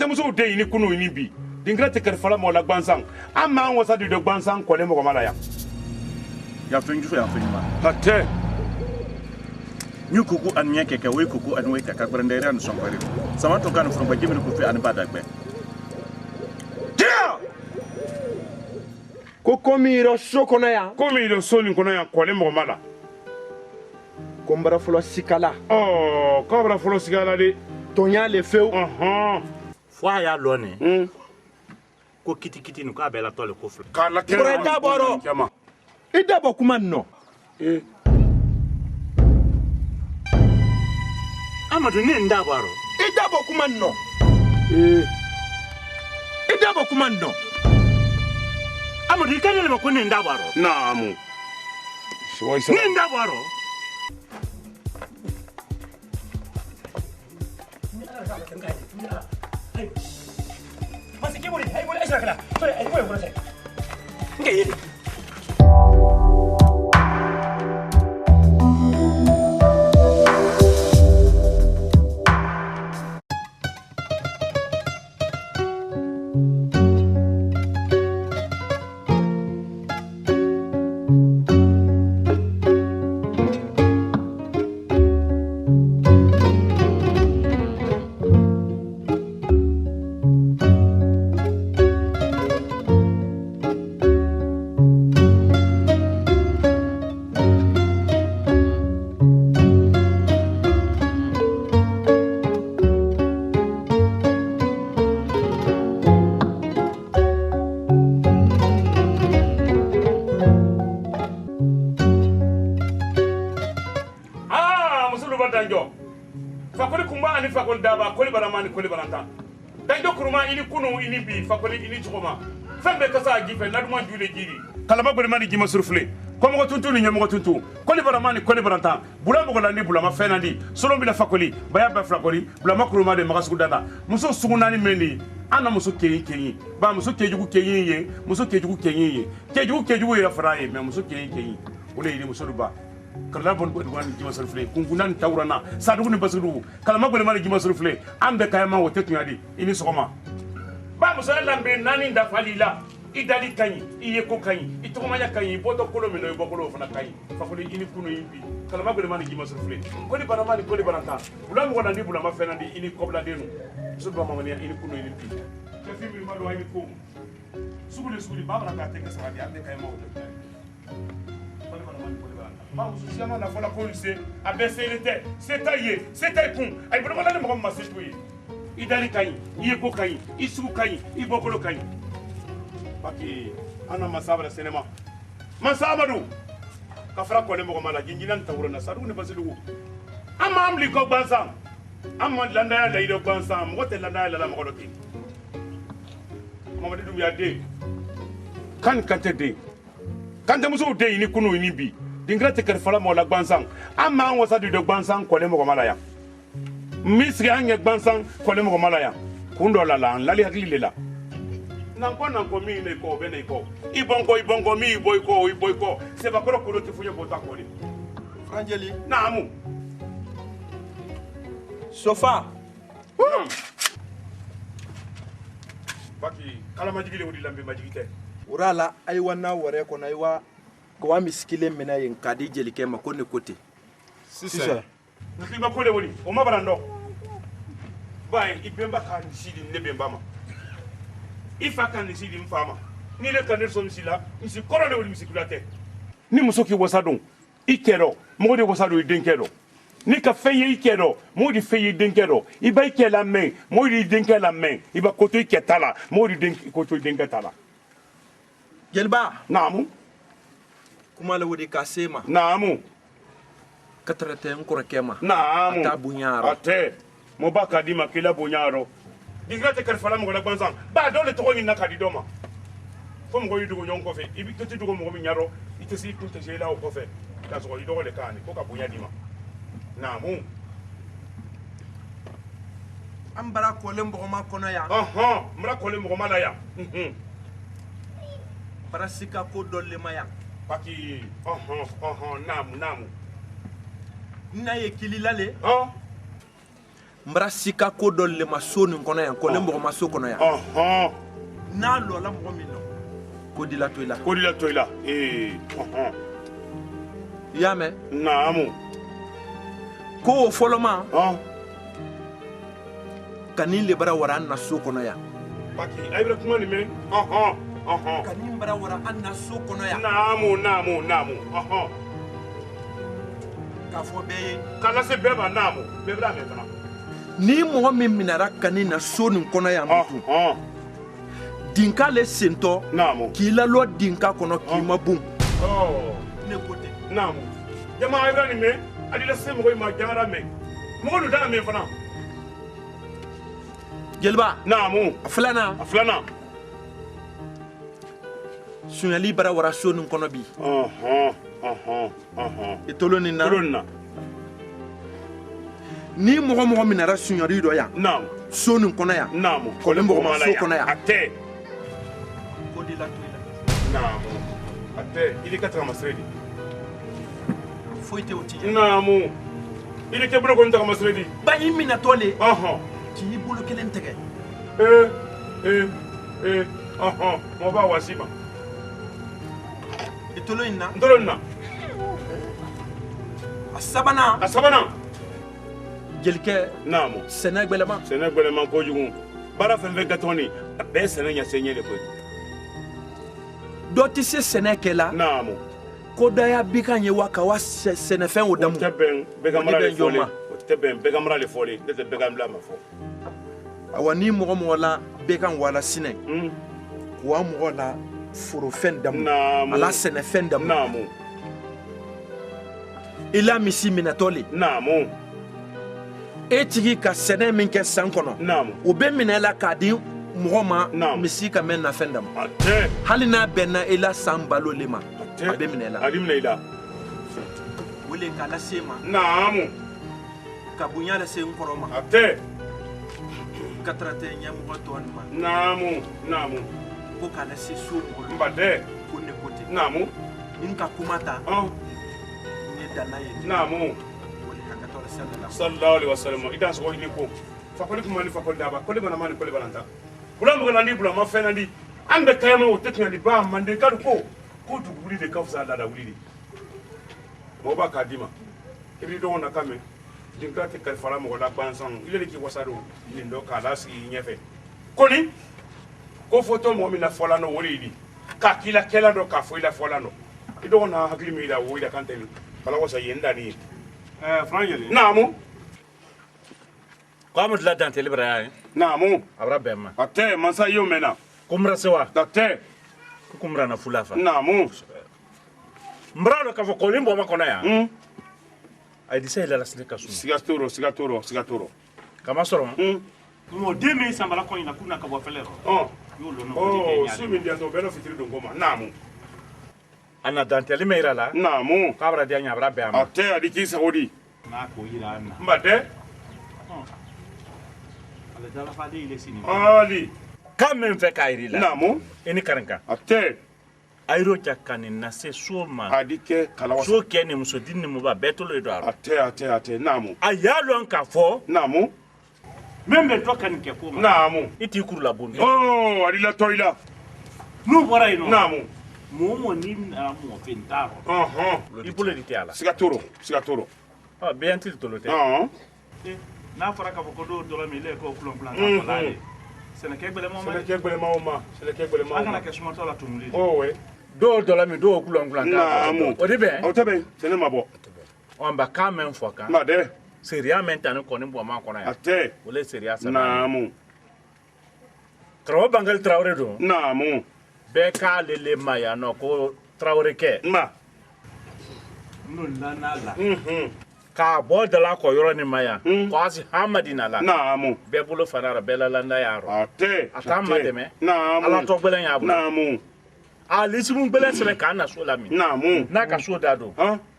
kante muso de ini kunu ini bi dingra te karfala mo la gbansang amma an wasa de gbansang ko le mo mala ya fenju ya fenju hatte ñu kuku an ñe keke we kuku an we kaka brandere an son bari sama to kan fro ba jimir ku fi an bada gbe ko komiro sokono ya komiro soni kono ya ko le mo mala ko mbara fulo sikala oh ko mbara fulo sikala de tonya le feu fo ya lone ko kiti nu ka bela tole ko flo kala ko da boro ida bo kuma no Amadou ne nda baro ida bo kuma no ida bo kuma no Amadou kanele ba ko ne nda baro naamu ne nda baro Masih boleh, hai boleh asal kala. Sorry, hai boleh saya. Enggak ya. fakoli kumba ani fakoli daba koli baramani koli baranta danjo kuruma ini kunu ini bi fakoli ini chogoma fembe kasa gife naduma jule jiri kalama bari mani jima surfle komo ko tuntu ni nyamo tuntu koli baramani koli baranta bula mo golandi bula ma fenandi solo bila fakoli baya ba fakoli bula ma kuruma de magasu dada muso sugunani mendi ana muso keyi ba muso kejugu keyi ye muso kejugu keyi ye kejugu ira faraye me muso keyi ole ini muso duba kala bon ko duwan jima surfle kungunan tawrana sadugu ni basudu kalama bari mani jima surfle ambe kayama wote tunyadi ini sokoma ba muso lambe nani ndafalila idali kanyi iye ko kanyi itomanya kanyi boto kolo mino ibokolo fana kanyi fakoli ini kuno yimbi kalama bari mani jima surfle koli baramani koli baranta bula mo ngona ndi bula mafena ndi ini kobla denu suba mamani ini kuno yimbi ke fimi mado wayi ko suguli babara ka tenga sawadi ambe kayama wote koli baramani koli baranta ba muso siama na fola ko lycée abaisser les têtes c'est taillé kun ay bulu mala mo ma setuyi idali kanyi iye ko kanyi isugu kanyi ibokolo kanyi baki ana masabra sinema masamadu kafra ko le mo mala jinjinan tawrona sadu ne basilugo amma amli ko bansam amma landa ya laydo bansam mo te landa ya la mo ko mo de ya de kan kante de kante muso de ni kunu ni bi dingrate kar fala mo la bansam amma an wasa de bansam ko le mo mala ya misri anye bansam ko le mo mala ya kundo la lali hakili la nanko mi ne ko bene ko ibongo mi iboyko se ba ko ti funye bota ko ni Angeli naamu sofa baki kala majigile wodi lambe majigite urala ay wana wore ko nay wa ko wa miskile mena yin kadi jeli kema ko ne kote sisa nkiba ko le wodi o mabarando bay ibemba kan sidi ne bemba ma ifa kan sidi mfama ni le kan so misila misi korone wodi misikulate ni musoki wasadon ikero modi wasado idenkedo ni ka feye ikero modi feye idenkedo iba ikela men modi idenkela men iba koto iketala modi denk koto idenketala gelba naamu kuma la wodi kasema naamu katrate nkoro kema naamu ata bunyaro ate mo baka di makila bunyaro dingrate kar fala mo la bansan ba dole to ni nakadi doma fo mo yudu nyon ko fe ibi to tudu mo nyaro itesi kunte jela o ko fe da so yudo le kani ko ka bunya dima naamu ambara ko le mbo ma kono ya mra ko le mo mala ya parasika ko dolle maya paki naamu na ye kililale mbra sika ko dol le maso nin kono yan ko le mbo maso kono yan na lo la mo mi no ko di la toila yame naamu ko foloma kanin le bara wara na so kono ya paki ay bra kuma ni men kanin bara wara na so kono ya naamu ka fo be kala se beba naamu be bra me tana ni mo min minara kanin na so nin kono ya mutu dinka le sento naamu ki la lo dinka kono ki mabum ne kote naamu jama ay bra ni me adila se mo ma jangara me mo lu da me fana jelba naamu aflana sunyali bara wara so nin kono bi itoloni na ni mo minara sunyari do ya naamu so nin kono ya naamu ko le mbo so kono ya ate ko di la toila naamu ate ili katra masredi foite oti naamu ili ke bulo ko nta masredi ba yimina tole ti bulu kelen tege mo ba wasima itoloni ndolonna asabana jelike naamu senegbelema ko jugu bara fen gatoni be sene nya senye le ko do ti se senekela naamu ko daya bikanye waka wa senefen o damu teben be gamra le fole de be gamla ma fo awani mo la bekan wala sine wa mo la furo fen damu ala senefen damu naamu ila misi minatole naamu etigi ka sene min ke san kono naamu o be minela ka di mugoma misi ka men na fen damu ate hali na benna ila san balo lema abe minela ila wole kala sema naamu ka bunya la se nkoroma ate katrate nyamu ton ma naamu ko kala se so mbade ko ne kote naamu inka kumata ne danaye naamu wole ka katora sallallahu alaihi wasallam idan so ni ko fakoli kuma ni fakoli daba koli bana mani koli balanta bulan bugan andi bulan ma fenandi ande kayama o tetnya di ba mande kal ko duguli de kafsa da wuli mo ba kadima ibri do na kame dinka te kal fara mo la bansan ile ki wasado ni ndo kala si nyefe koni ko foto mo mi na fola no wori di ka kila kela do ka fo ila fola no ido na hakili mi da wo ida kanteli kala wasa yenda ni frangeli naamu ko amut la danteli bra naamu abra bemma ate mansa yo mena kumra sewa ate kumra na fulafa naamu mbralo ka fo limbo makona ya ay disa ila la sika su sigatoro kama soro mo demi sambala ko ina kuna ka bo felero yo lo no sumi ndia to belo fitiri do ngoma naamu ana danteli meira la naamu kabra dia nya abra bemma ate adiki saudi na ko ira na mbade ala dala fa de ile sini ali kamen fe kairi la naamu eni karanka ate ayro jakani na se soma adike kala so kene muso dinni mu ba betolo edo aro ate naamu ayalo anka fo naamu membe to kan ke ko naamu iti kuru la bondo adila toila nu bora ino naamu momo ni na mo fintaro ibule di tiala sigatoro be antil tolote na fara ka ko do la mi le ko kulon plan ka la sene kegbele ma akana ke suma to la tumuli we do la mi do kulon plan ka o de be o tebe sene mabo on ba ka men foka ma de seriamente an ko ni bo ma ko na ya ate wole seria sa naamu trawo bangal traore do naamu be ka lele maya no ko traore ke ma no la ka bo de la ko yoro ni maya ko asi hamadina la naamu be bulo fanara bela landa yaro ate atama deme naamu ala to gbelen ya bu naamu ali simu gbelen sele ka na so la mi naamu na ka so dado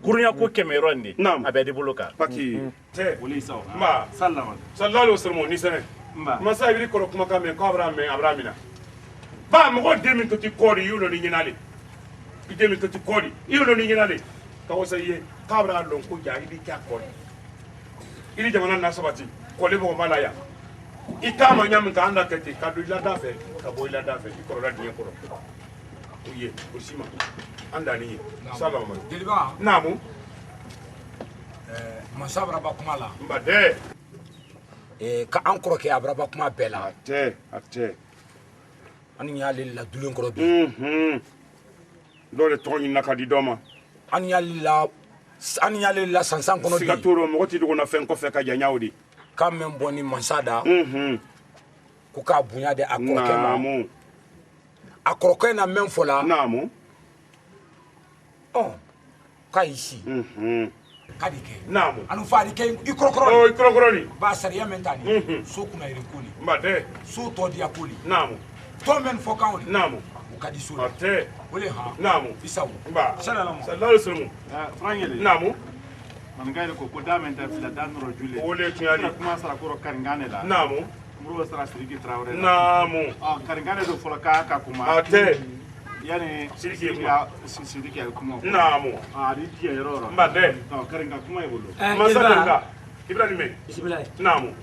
kurunya ko kemeron ni abedi bulo ka paki te woli saw ma sallallahu alaihi wasallam ni sene ma sa ibri ko kuma ka me ko abramina ba mo ko demi to ti kori yulo ni nyinale demi to ti kori yulo ni nyinale ka wasa ye kabra lon ko ja ibi ka kori ili jamana na sabati ko le bo mala ya ikama nyam ka anda kete ka do ila dafe ka bo ila dafe ko ra diye ko uye usima anda ni salama deliba namu masabra ba kuma la mbade ka an kɔrɔ kɛ abra ba kuma bɛɛ la ate ani y'ale la dulen kɔrɔ bi dole tɔgɔ ɲinina ka di dɔ ma ani y'ale la sansan kɔnɔ bi siga toro mɔgɔ ti dogo na fɛn kɔfɛ ka janyaw di k'a mɛn bɔ ni mansa da ko k'a bonya de a kɔrɔkɛ ma namu a kɔrɔkɛ na mɛn fɔ la namu k'a y'i si k'a di kɛ namu ani fa di kɛ i kɔrɔkɔrɔ o i kɔrɔkɔrɔ ba sariya mɛn ta ni so kunna yiri ko ni mbade so tɔ diya ko ni namu tɔ mɛn fɔ kan ni namu o ka di so la ate o le han namu isawu ba Sallallahu sallallahu alaihi wasallam Frangeli. namu Man gaire ko da men ta fila dan ro jule. o le tunyali Kuma sara ko karingane la. namu Muro sara siriki traore. namu Karingane do fola ka kuma. ate Yani Siriki ya siriki ya kuma. namu Ri dia yoro. mbade Karinga kuma ibolo. masaka ibrahim bismillah namu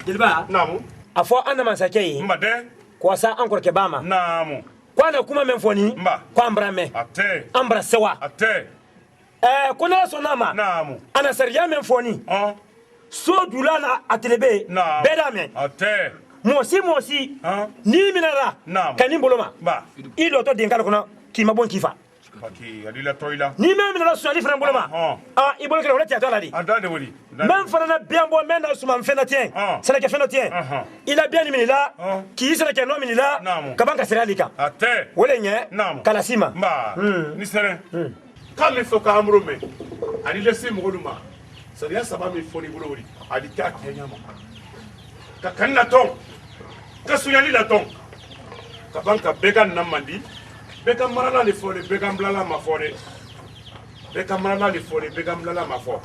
dilba namu a fɔ an na masakɛ ye mbade ko wasa an kɔrɔkɛ ba ma namu ko an na kuma min fɔ ni Mba. ko an bara mɛn ate an bara sewa ate ko n'ala sɔnna a ma namu a na sariya min fɔ ni so jula na a tele bɛ yen namu bɛɛ d'a mɛn ate mɔgɔ si n'i minɛra Naam. ka nin bolo ma ba i lɔtɔ den kari kɔnɔ k'i ma bɔ k'i fa paki adila toila n'i mɛ minɛra sonyali fana bolo ma i bolo kɛlɛ o le tiyatɔ la de ada de woli mɛ fana na biyan bɔ mɛ na suman fɛn dɔ tiɲɛ sɛnɛkɛ fɛn dɔ tiɲɛ i la biyan ni minɛ la k'i sɛnɛkɛ nɔ minɛ la Naamu. ka ban ka sariya di kan ate o le ɲɛ Naamu. ka lasi ma ba ni sere kan mi fɔ ka amuru mɛ ani lese mɔgɔlu ma sariya saba min fɔ ni bolo woli ani k'a kɛ ɲa ma ka kan na tɔn ka sunyali la tɔn ka ban ka bɛɛ ka na mandi bɛɛ ka marala de fɔ de bɛɛ ka bilala ma fɔ de bɛɛ ka marala de fɔ de bɛɛ ka bilala ma fɔ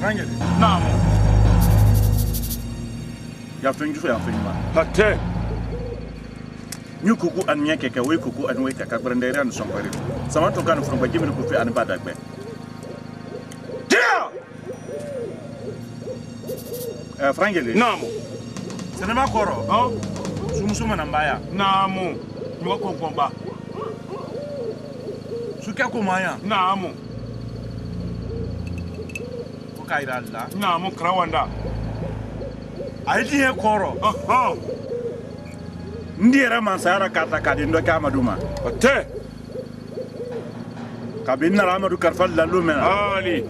Frangeli. naam ya fɛn jufu ya fɛn ɲuman ate nyu kuku an ɲɛ kɛkɛ we kuku an we kaka gbɛrɛndɛri an sɔnkɔri sama to kan furba jimiri kufi an ba dagbɛ Frangeli naam Senema koro. Sumusu mana mbaya. naamu mɔgɔ kɔnkɔn ba Sukia ko maya. naamu Ko kaira Allah. naamu karawanda Ai die koro. ndi yɛrɛ mansayara k'a ta k'a di dɔ kɛ amadu ma ate kabini nana amadu kalifa lalo mɛn na ali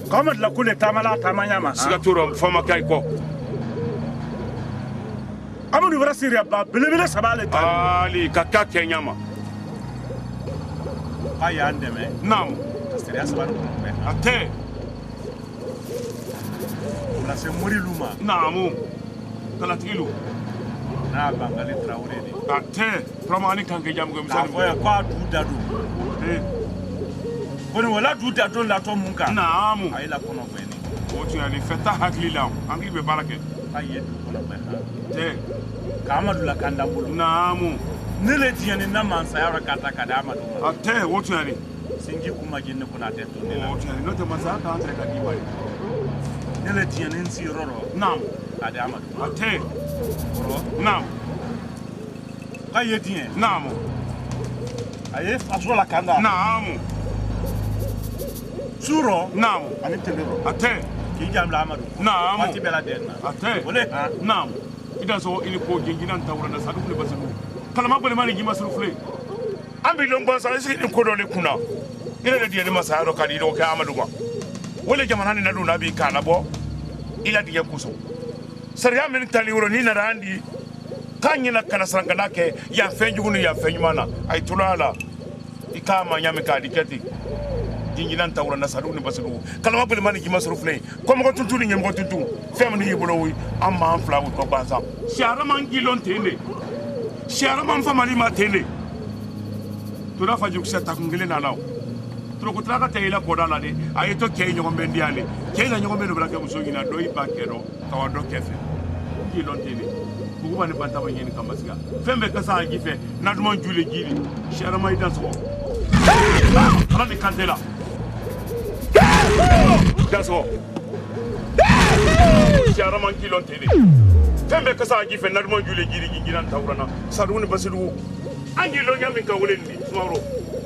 ko amadu la kule taamala taamanya ma siga toro fama kai ko amadu wɛrɛ siriya ba belebele saba ale ta ali ka ka kɛ ɲa ma Ai an deme. naamu Sariya saba ko be. ate La se mori luma. naamu kalatigilu Na bangali traore ni. ate pramani kan ke jam ko La misali foya kwa du dadu. Boni wala du dadu la to munka. naamu Ai la kono be ni. o tu yani feta hakili la hakili be barake Ai ye du kono be. te Ka amadu la kanda bulu. naamu Ne le tiene na mansa yara kata kada amadu. ate o tu yani Singi kuma jinne kuna te to ne la. o tu yani no te masa ka entre ka dibai Ne le tiene nsi roro. naamu Ada amadu. ate Ro. naamu a ye diɲɛ naamu a ye faso la kanda naamu suro naamu ani telero a tɛ k'i jamla amadu naamu waati bɛɛ la den na a tɛ ole naamu i da sɔrɔ i ni ko jenjina ta wura na sadu ne basiru kalama balima ni jima suru fule an bi lon gbansa isi ni ko dɔ de kunna i yɛrɛ de diyali masaya dɔ ka di dɔ kɛ amadu ma wale jamana ni na dun na b'i kan labɔ i la digɛ kosɔn sariya min tali woro ni nana an di k'a ɲɛna kana sarankana kɛ yan fɛn jugu ni yan fɛn ɲuman na a ye tolo a la i k'a ma ɲami k'a di kɛ ten jinjina ta wura na sadu ni basiru kalama balima ni jima suru fule kɔmɔgɔ tuntu ni ɲɛmɔgɔ tuntu fɛn min y'i bolo wi an m'an fila wutɔ gbansa siyara man gilon ten de siyara man famali ma ten de tora fa jugusɛ takun kelen na la o turokutara ka tɛ i la kɔda la de a ye to kɛ i ɲɔgɔn bɛ di ale kɛ i la ɲɔgɔn bɛ de bɛna kɛ muso ɲina dɔ i ba kɛ dɔ ka wa dɔ kɛ fɛ gilon ten de buguba ni bantaba ɲɛni ka masiga fɛn bɛɛ ka sa a ji fɛ na duman jule jiri siyara ma i da sɔgɔ ala ni kante la da sɔgɔ siyara man gilon ten de fɛn bɛɛ ka sa a ji fɛ na duman jule jiri jinjina tawurana sadu ni basidugu an gilon ɲamin ka wele ni sumaworo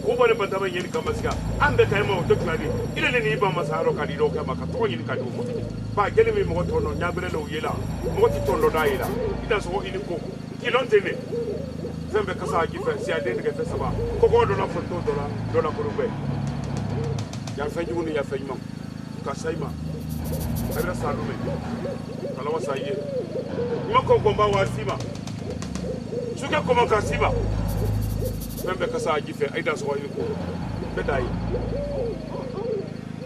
ko bane bantaba ɲini ka masiga an bɛ kayima o tɛ tilali ile ne ni ba masayɔrɔ ka di dɔw kɛ ma ka tɔgɔ ɲini ka di o ma ba jeli min mɔgɔ tɔn dɔ ɲabere la o ye la mɔgɔ ti tɔn dɔ da ye la i da sɔgɔ i ni ko kilɔn tɛ ne fɛn bɛɛ kasa a ji fɛ siyaden tigɛ fɛn saba kɔkɔ dɔ la fɔtɔ dɔ la koro bɛɛ yan fɛn jugu ni yan fɛn ɲuman ka sa i ma a bɛna sa lumɛ kala wa sa i ye ɲuman kɔ gɔnba wa si ma sukɛ kɔmɔ ka si ma fɛn bɛɛ ka sa a ji fɛ a yi da sɔgɔ i ni ko bɛɛ da ye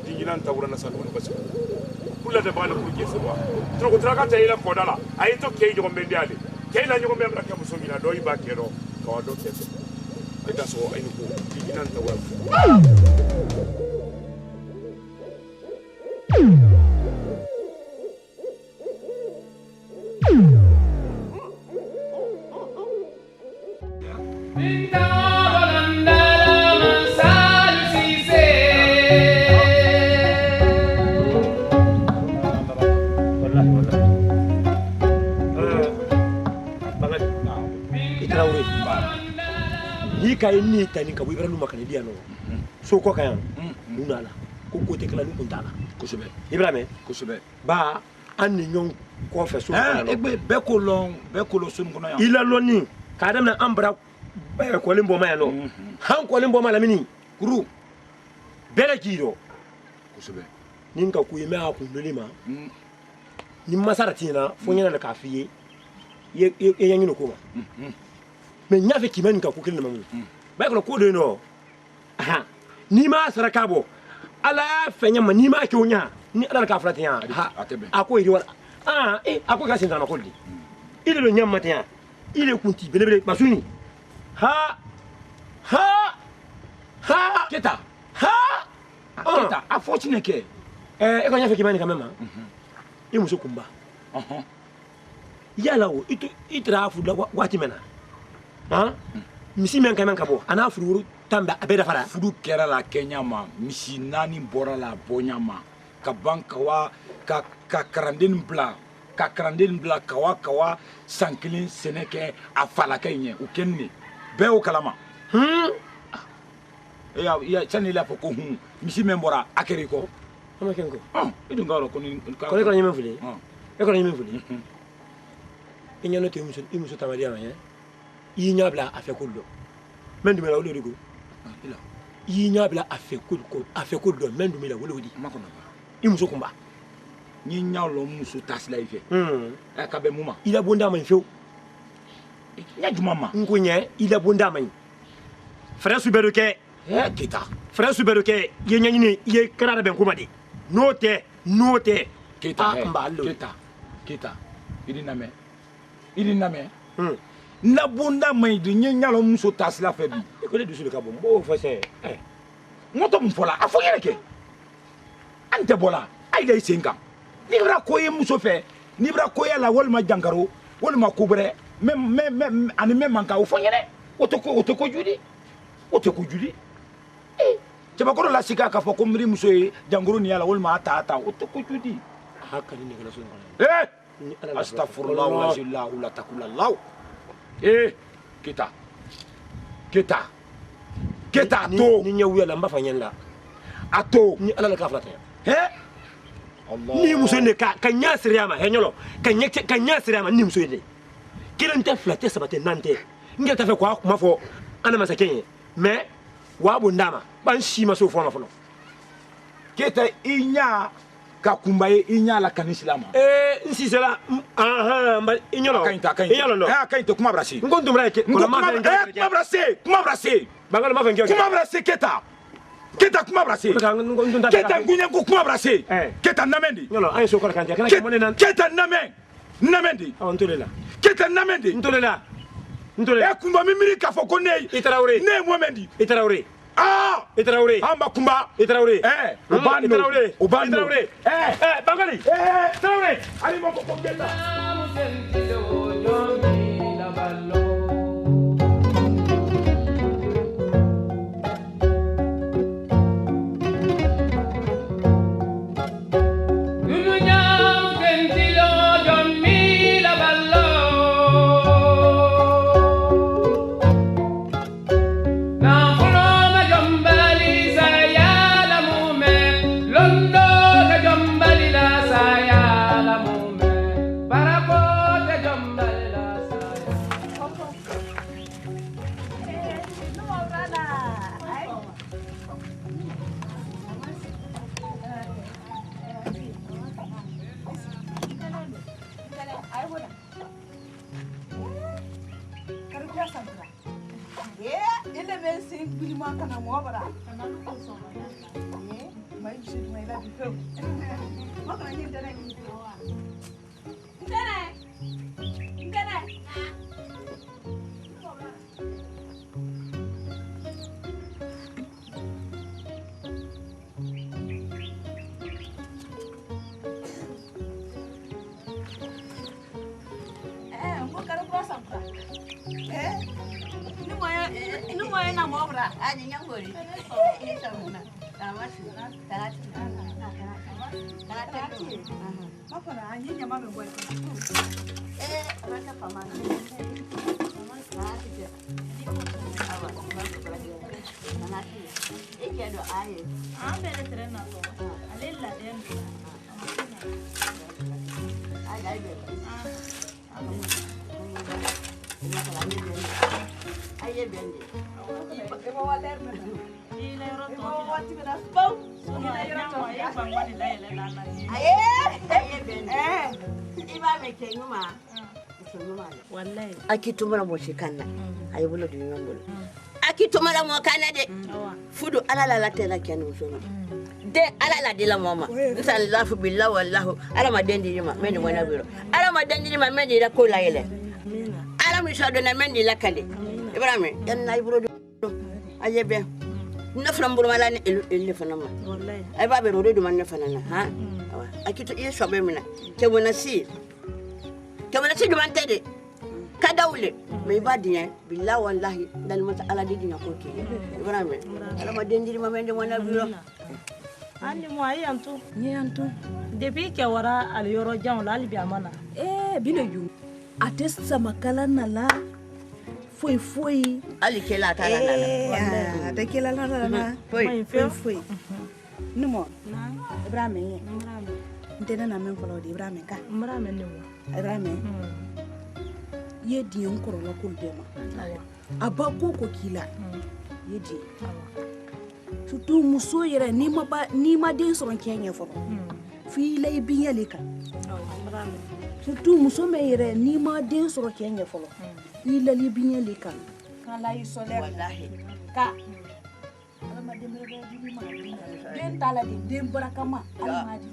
jinjina ta wura na sa dumuni basi kula de b'a la k'u jɛ se wa turukutara ka tɛ i la kɔda la a ye to kɛ i ɲɔgɔn bɛ di ale kɛ i la ɲɔgɔn bɛ bɛna kɛ muso min na dɔ i b'a kɛ dɔ ka wa dɔ kɛ fɛ a yi da sɔgɔ a yi ni ko jinjina ta wura ka ye ni tani ka wibra lu makani dia no so ko kan nuna la ko ko te kala lu kun tala kosebe ibrahim kosebe ba an ni nyon ko fe so kan egbe be ko lo sun kono ya ila loni ka adam na ambra ko limbo ma ya no han ko limbo ma la mini kuru bele kiro kosebe nin ka ku yeme a ku lolima ni masara tina fo nyana na ka fiye ye yangi no ko mais nyafe kimani ka kukili mamu ba ko ko de no aha ni ma saraka bo ala fenya ma ni ma ke onya ni ala ka frati ya ha ako iri wala ako ka sinta na ko di ile lo nyam matia ile kunti belebele basuni ha keta keta afotine ke e ko nyafe kimani kamema e muso kumba yala wo itra fu wati mena misi men kamen kabo ana furu tamba abeda fara fudu kera la Kenya ma misi nani bora la bonya ma ka bankawa ka karanden bla kawa sankilin seneke afala kenye ukenni be o kalama ya chani la poko misi men bora akeri ko ama kenko idu ngaro ko ni ko le nyeme fuli e ko nyeme fuli enyano te muso tamadia ma yi nyabla afekuldo mendu mela wolo digo ila yi nyabla afekuldo mendu mela wolo di makono imuso kumba nyi nyalo muso tasla ife ka be muma ila bonda man few nya jumama nkunye ila bonda man frère suberuke kita frère suberuke ye nyanyini ye karara ben kumadi note kita kita idi name na bunda mai du nyalo muso tasla fe bi ko le dusu ka bombo fa se ngoto mfola afo yele ke ante bola ay lay senga ni bra ko ye muso fe ni bra ko ya la wol ma jangaro wol ma kubre même ani même manka o fo yele oto ko judi te ba ko la sika ka fo ko mri muso ye jangaro ni ya la wol ma ata oto ko judi hakani ni la so astaghfirullah wa la takula Keta to ni nya wuya la mba fanyanda ato ni ala la ka flata he Allah ni muso ne ka nya siriyama he nyolo ka nya siriyama ni muso ne kiran ta flata sabate nante nge ta fe kwa kuma fo ana masakenye mais wa bundama ban shi maso fo ma fo no Keta inya ka kumbaye inya la kanisilama nsi sela aha mba inyolo inyolo no kainta kuma brasi ngonto mra ke kola ma kuma brasi bangala ma fengyo kuma brasi Keta kuma brasi Keta ngunya kuma brasi Keta namendi nyolo ay so ko kan kana ke monen Keta namendi ontolela Keta namendi ntolela kumba mimiri ka fo ko ne Traoré ne momendi Traoré Traoré amba kumba Traoré ubano Traoré bangali Traoré ali mo ko Keta akitumala mo shikana ayibulo di nyambolo akitumala mo kana de fudu ala la tela kenu sono de ala la de la mama sallallahu billahi wallahu ala ma dendi ma meni wana biro ala ma dendi ma meni la ko la yele ala mi shado na meni la kale ibrahim yan na ayibulo do ayebe na frambulu mala ne ele fanama wallahi ay babe rodo do man ne fanana ha akitu yeso be mina ke wona si do man tede kadawle me badiye billahi wallahi dal mata ala didi na ko ke ibrahim ala ma dendiri ma mende wana biro ani mo ayantu depuis ke wara al yoro jan la albi amana bino yu atesta makala nala foi ali kela tala nala ta kela nala foi numo ibrahim ndena na men folo di ibrahim ka ibrahim ye di nkoro la ko dema aba ko kila ye di surtout muso yere ni ma den so kenya fo fi lay binyale ka surtout muso me yere ni ma den so kenya fo fi lay binyale ka kala isole wallahi ka ma dem rebe di ma den tala di dem barakama alma di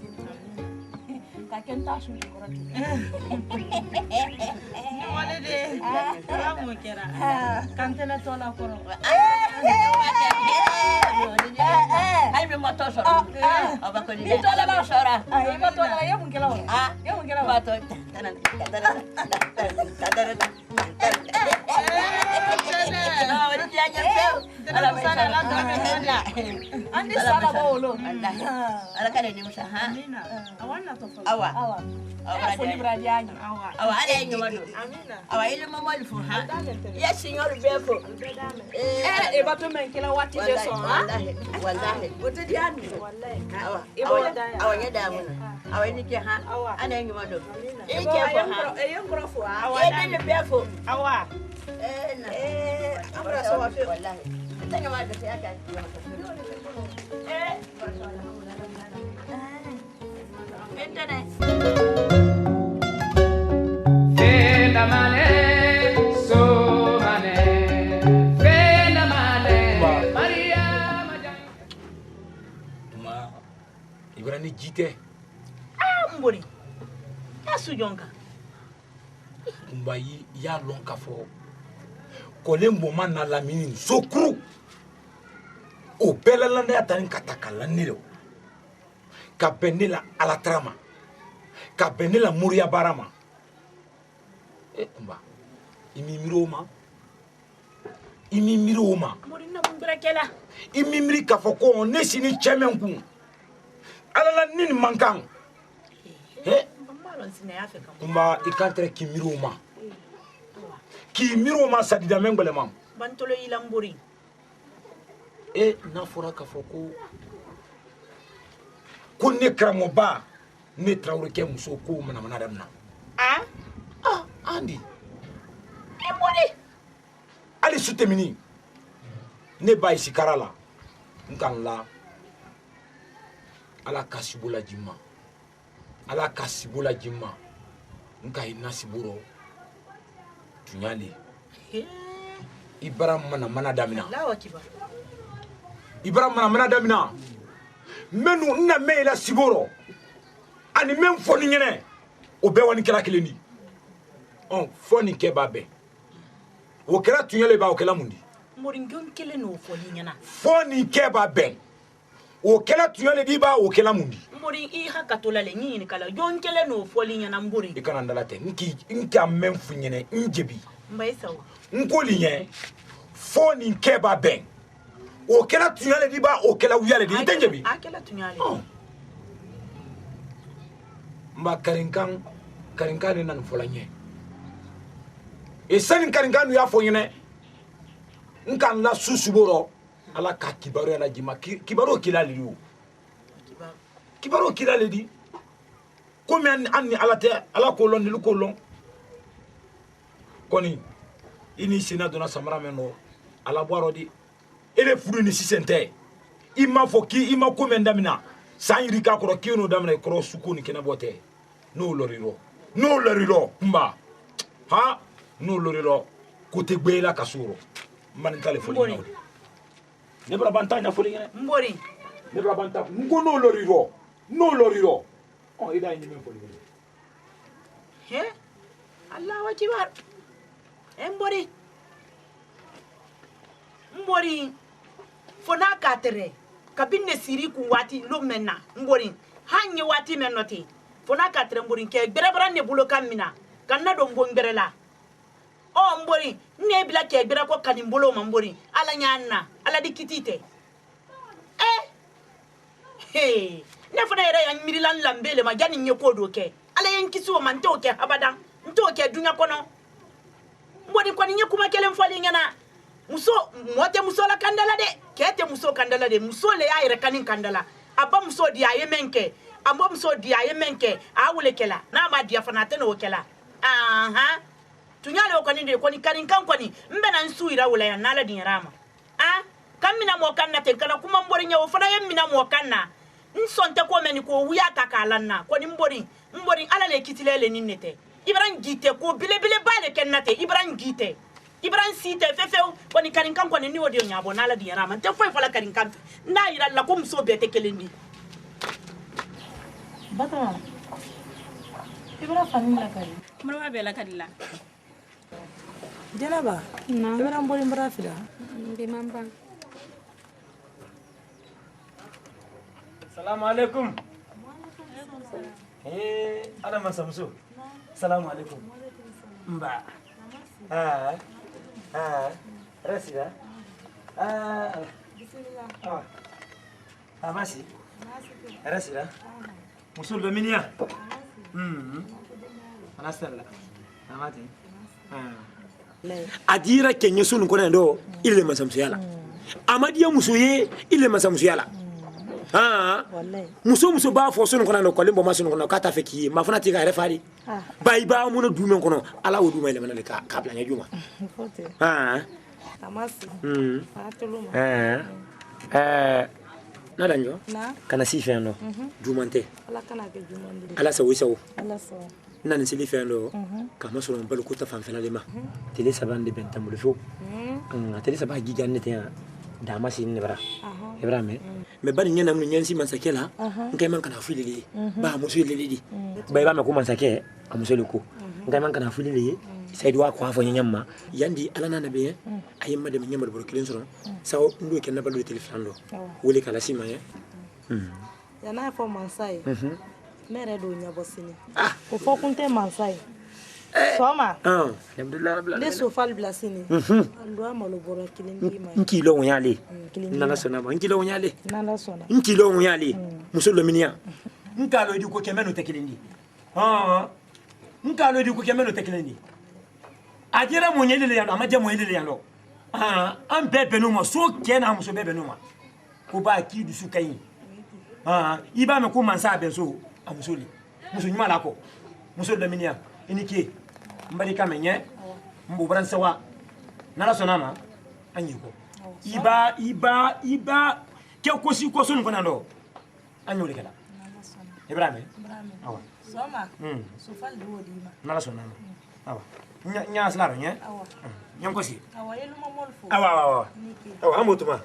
ka kenta su di korati wala de amu kera kantena tola koro ay me moto so aba ko di tola ba sora ay ba tola ya mun kela ba to tanan no wadi ya nyam ala sala la andi sala bolo ala kale ni musa ha amina awana to awa awa foni bradiani awa ala ni wado amina awa ile mama lifu ha ya signor befo e bato men kila wati de so ha wallahi wote diani wallahi awa ya da mun awa ni ke ha ana ni wado e ke ha e yon grofo awa ni befo awa amra so wa wallahi tanya ma da sai aka internet fena mane so mane fena mane Maria majang ma ibrani jite mbori ya sujonka kumba ya lon ka fo kolembo mana lamini sokru o belalanda tan katakala nilo ka benila alatrama ka benila muria barama kumba imimiroma mbori na bumbra kela imimiri ka fo ko ne sini chemenku alala nini mankan kumba ikantre kimiroma sadida mengbele mam bantolo ilambori na fora ka fo ko ne kramo ba ne trawre ke muso ko mana damna andi mbori ali sutemini ne ba isikarala nkan la ala kasibula jimma nka inasiburo tunyali Ibrahim mana damina menu na meila siboro ani men foni nyene o be woni kala keleni on foni ke babe o kala tunyale ba o kala mundi moringon kele no foni nyana foni ke babe o kala tunyale di ba o kala mundi mbori I hakatola le nyini kala jon kele no foni nyana mbori ikana ndalate nki men funyene njebi mbay saw nkoli nye foni ke babe o kala tunyale di ba o kala wuyale di njebi akela tunyale mba karinkan nan folanye e sanin karinkan ya fonyene nkan la susuboro ala ka kibaru ala jima kibaru kilali yo kibaru kilali di komi anni ala te ala kolon ni kolon koni ini sina dona samara meno ala boaro di ele furu ni sisente ima foki ima komi ndamina sanyiri ka koro kino damna koro sukuni kena bote no loriro mba ha no loriro kote gbela kasuro man kale foli ne bra bantanya foli ngene mbori ne bra banta ngo no loriro on ida ni men foli he Allah wajibar mbori fona katere kabinne siri ku wati lo menna mbori hanye wati menoti fona katere mbori ke gberebra ne bulo kamina kanna do mbongerela o mbori ne bila ke gbere ko kanimbolo mbori ala nyanna ala dikitite ne fona yere yan mirilan lambele ma jani nye kodo ke ala yan kisu man to ke abadan nto ke dunya kono mbori ko nye kuma kelen foli ngana muso la kandala de kete muso kandala de muso le ya yere kanin kandala abba muso dia yemenke ambo muso dia yemenke awule kela na ma dia fana tene o kela tunyale ko ni de ko ni kanin kan ko ni mbena nsuira wala ya nala din rama kamina mo kanna te kana kuma mbori nyawo fana yemina mo kanna nsonte ko meni ko wuya takalanna ko ni mbori ala le kitilele ninnete ibran gite ko bile bale kennate ibran gite ibran site fefew ko ni karin kan ko ni wodi nyabo nala di rama te foi fala karin kan na ira la ko mso bete kelendi batra ibra famila kali mara bela kadila Janaba ibra mbori mbara fila be mamba Assalamu alaikum. Ana masamsu. Assalamu alaikum. Mba. Rasida. Amasi. Arasira. Musul dominia. Anastella. Amati. Adira Kenya sunu kona ndo ile masamsuyala. Amadia musuye ile masamsuyala. Muso ba fo sunu kona ndo kolembo masunu kona kata feki mafuna tika refari. Baiba muno dumen kono ala wo duma ile manale ka planya juma. Amasi. Atuluma. Nada njo? Kana si fendo. Jumante. Ala kana ke jumande. Ala sawi sawo. Ala sawo. Nani sili fendo. Kama solo mbalo kuta fanfela lema. Tele sabande bentamule fo. Tele sabah giganne te dama sin ne bara. Ebra me. Me bani nyana mun nyansi mansakela. Ngai man kana fulili. Ba muso lelidi. Ba ba me ko mansake amuso ko. Ngai man kana fulili. Saidi wa kwa fo nyamma yandi ala nana be ayemma de nyamma do kilen soro saw ndo ken nabalo telefon do woli kala sima ye yana fo mansai mere do nyabo sini ko fo kunte mansai soma alhamdulillah rabbil alamin le so fal blasini ndo amalo boro kilen di ma nkilo wonyale nana sona ma nkilo wonyale nana sona nkilo wonyale musolo minia nkalo di ko kemeno tekelendi nkalo di ko kemeno tekelendi Adira monyele le yano amaje monyele le yano an bebe no ma so kena muso bebe no ma ko ba ki du su kai iba me ko mansa be so amusoli muso nyuma la ko muso de minia inike mbari kamenye mbo bran sawa nala sonama anyiko iba ke ko si ko so ngona ndo anyole kala ibrahim awa soma so fal do dima nala sonama awa nya slaro nya awa nyam ko si awa yelu mo molfo awa amotuma